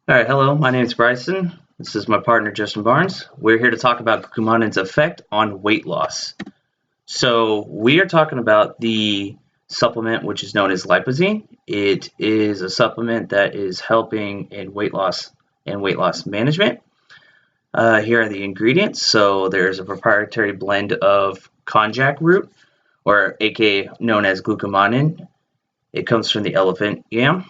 All right, hello, my name is Bryson. This is my partner Justin Barnes. We're here to talk about glucomanna's effect on weight loss. So, we are talking about the supplement which is known as lipozene. It is a supplement that is helping in weight loss and weight loss management. Here are the ingredients. So, there's a proprietary blend of konjac root, or aka known as glucomannan. It comes from the elephant yam.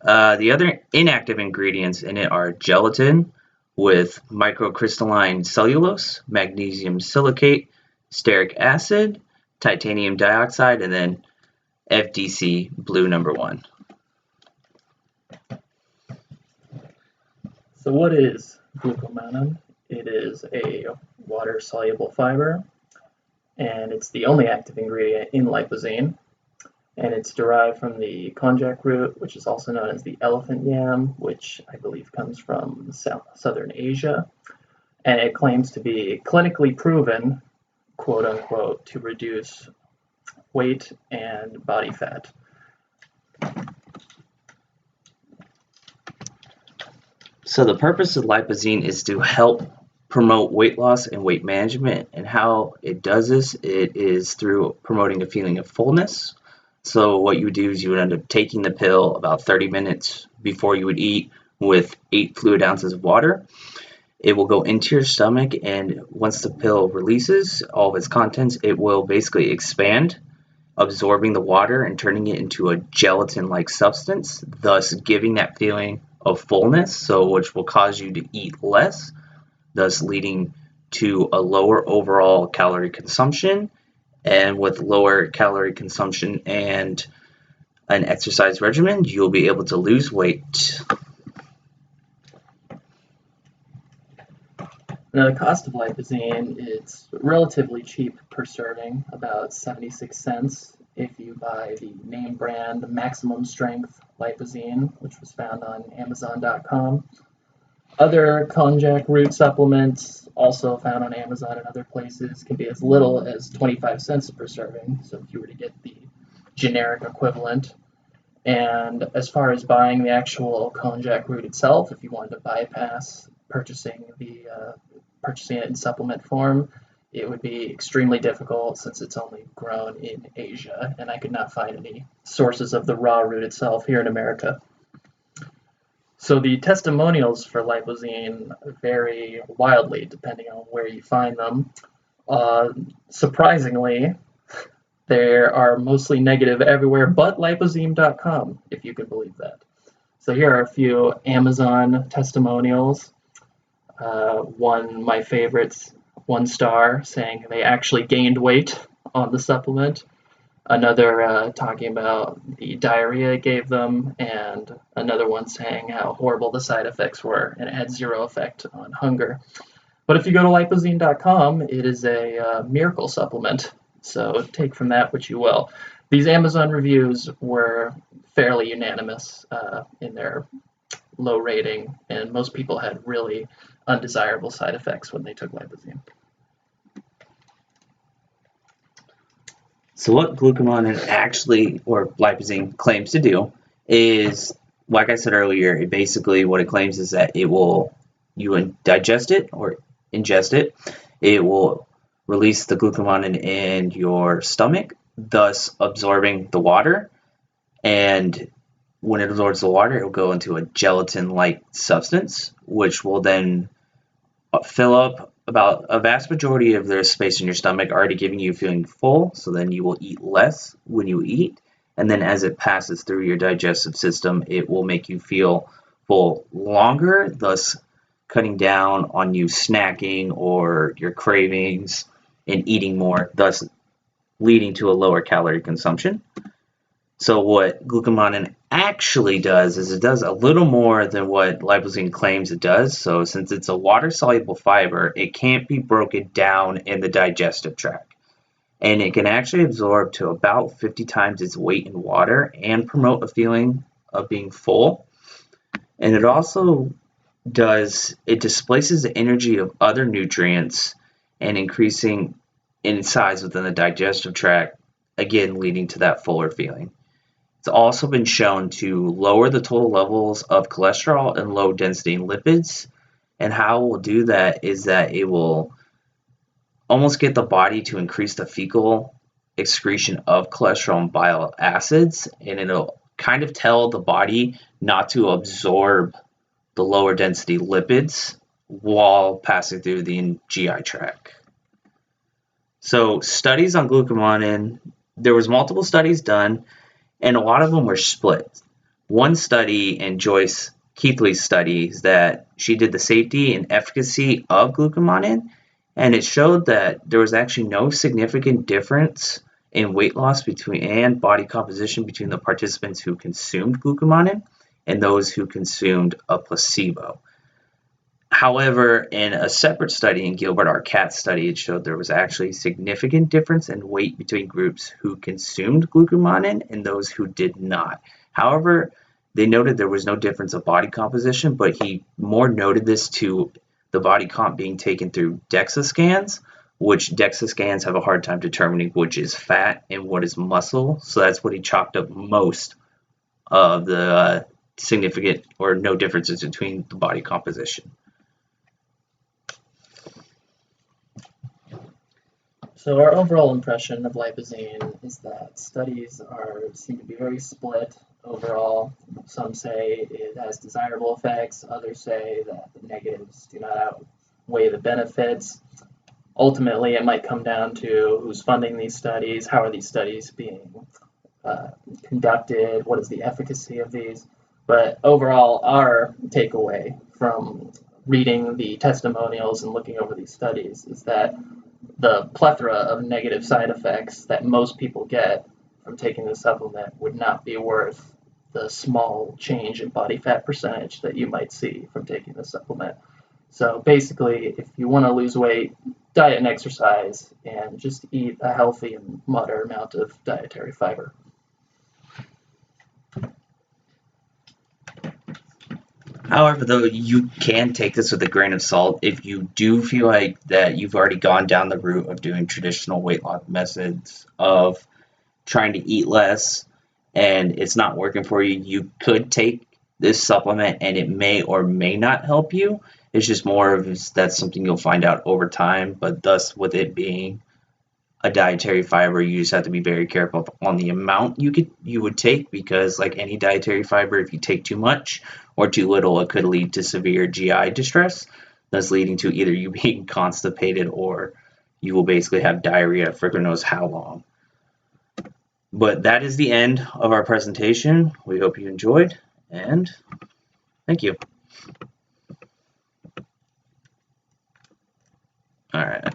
The other inactive ingredients in it are gelatin with microcrystalline cellulose, magnesium silicate, stearic acid, titanium dioxide, and then FDC blue number one. So what is glucomannan? It is a water-soluble fiber, and it's the only active ingredient in lipozene, and it's derived from the konjac root, which is also known as the elephant yam, which I believe comes from southern Asia, and it claims to be clinically proven, quote unquote, to reduce weight and body fat. So the purpose of lipozene is to help promote weight loss and weight management, and how it does this, it is through promoting a feeling of fullness. So what you would do is you would end up taking the pill about 30 minutes before you would eat with 8 fluid ounces of water. It will go into your stomach, and once the pill releases all of its contents, it will basically expand, absorbing the water and turning it into a gelatin-like substance, thus giving that feeling of fullness, so which will cause you to eat less, thus leading to a lower overall calorie consumption. And with lower calorie consumption and an exercise regimen, you'll be able to lose weight. Now, the cost of lipozene is relatively cheap per serving, about 76 cents if you buy the name brand Maximum Strength Lipozene, which was found on Amazon.com. Other konjac root supplements, also found on Amazon and other places, can be as little as 25 cents per serving. So if you were to get the generic equivalent. And as far as buying the actual konjac root itself, if you wanted to bypass purchasing it in supplement form, it would be extremely difficult since it's only grown in Asia, and I could not find any sources of the raw root itself here in America. So the testimonials for lipozene vary wildly depending on where you find them. Surprisingly, there are mostly negative everywhere but lipozene.com, if you can believe that. So here are a few Amazon testimonials. One, my favorites, 1 star, saying they actually gained weight on the supplement. Another talking about the diarrhea it gave them, and another one saying how horrible the side effects were and it had zero effect on hunger. But if you go to lipozene.com, it is a miracle supplement. So take from that what you will. These Amazon reviews were fairly unanimous in their low rating, and most people had really undesirable side effects when they took lipozene. So what glucomannan actually, or lipozene, claims to do is, like I said earlier, it basically what it claims is that you digest it or ingest it, it will release the glucomannan in your stomach, thus absorbing the water. And when it absorbs the water, it will go into a gelatin-like substance, which will then fill up about a vast majority of the space in your stomach, already giving you feeling full. So then you will eat less when you eat. And then as it passes through your digestive system, it will make you feel full longer, thus cutting down on you snacking or your cravings and eating more, thus leading to a lower calorie consumption. So what glucomannan actually does is it does a little more than what lipozene claims it does. So since it's a water-soluble fiber, it can't be broken down in the digestive tract. And it can actually absorb to about 50 times its weight in water and promote a feeling of being full. And it also it displaces the energy of other nutrients and increasing in size within the digestive tract, again leading to that fuller feeling. It's also been shown to lower the total levels of cholesterol and low density lipids. And how it will do that is that it will almost get the body to increase the fecal excretion of cholesterol and bile acids, and it'll kind of tell the body not to absorb the lower density lipids while passing through the GI tract. So studies on glucomannan, there was multiple studies done, and a lot of them were split. One study in Joyce Keithley's studies that she did the safety and efficacy of glucomannan, and it showed that there was actually no significant difference in weight loss and body composition between the participants who consumed glucomannan and those who consumed a placebo. However, in a separate study, in Gilbert R. Katz's study, it showed there was actually a significant difference in weight between groups who consumed glucomannan and those who did not. However, they noted there was no difference of body composition, but he more noted this to the body comp being taken through DEXA scans, which DEXA scans have a hard time determining which is fat and what is muscle. So that's what he chalked up most of the significant or no differences between the body composition. So our overall impression of lipozene is that studies seem to be very split overall. Some say it has desirable effects, others say that the negatives do not outweigh the benefits. Ultimately, it might come down to who's funding these studies, how are these studies being conducted, what is the efficacy of these. But overall, our takeaway from reading the testimonials and looking over these studies is that the plethora of negative side effects that most people get from taking the supplement would not be worth the small change in body fat percentage that you might see from taking the supplement. So basically, if you want to lose weight, diet and exercise, and just eat a healthy and moderate amount of dietary fiber. However, though, you can take this with a grain of salt if you do feel like that you've already gone down the route of doing traditional weight loss methods of trying to eat less and it's not working for you. You could take this supplement and it may or may not help you. It's just more of that's something you'll find out over time, but thus with it being a dietary fiber, you just have to be very careful on the amount you would take, because like any dietary fiber, if you take too much or too little, it could lead to severe GI distress, thus leading to either you being constipated or you will basically have diarrhea for who knows how long. But that is the end of our presentation. We hope you enjoyed, and thank you. All right.